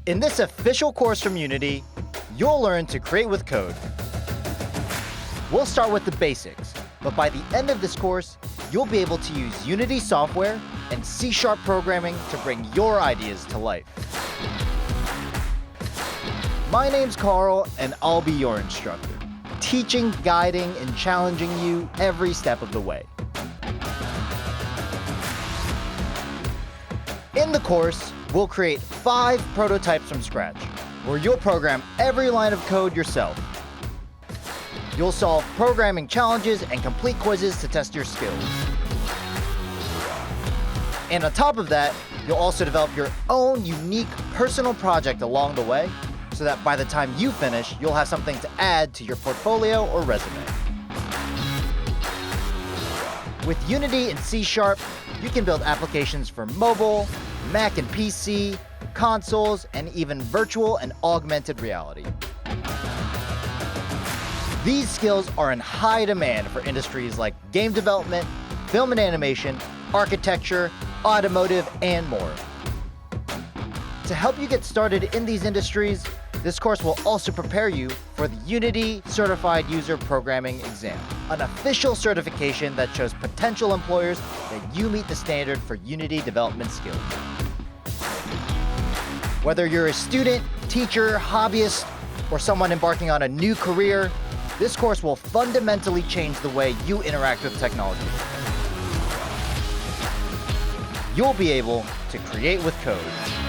In this official course from Unity, you'll learn to create with code. We'll start with the basics, but by the end of this course, you'll be able to use Unity software and C# programming to bring your ideas to life. My name's Carl, and I'll be your instructor, teaching, guiding, and challenging you every step of the way. In the course, we'll create 5 prototypes from scratch, where you'll program every line of code yourself. You'll solve programming challenges and complete quizzes to test your skills. And on top of that, you'll also develop your own unique personal project along the way, so that by the time you finish, you'll have something to add to your portfolio or resume. With Unity and C#, you can build applications for mobile, Mac and PC, consoles, and even virtual and augmented reality. These skills are in high demand for industries like game development, film and animation, architecture, automotive, and more. To help you get started in these industries, this course will also prepare you for the Unity Certified User Programming Exam, an official certification that shows potential employers that you meet the standard for Unity development skills. Whether you're a student, teacher, hobbyist, or someone embarking on a new career, this course will fundamentally change the way you interact with technology. You'll be able to create with code.